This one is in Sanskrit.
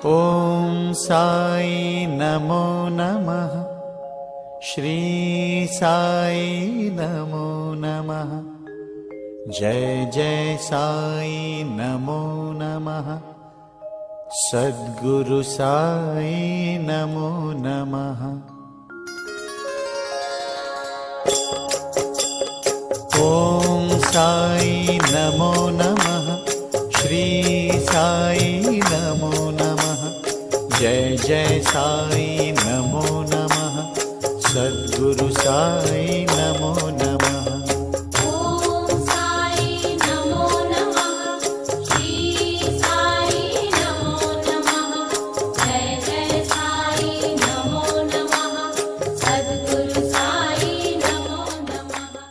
ॐ साई नमो नमः। श्री साई नमो नमः। जय जय साई नमो नमः। सद्गुरु साई नमो नमः। ॐ साई नमो नमः। श्री साई नमो नमः। जय जय साई नमो नमः। सद्गुरु साई नमो नमः।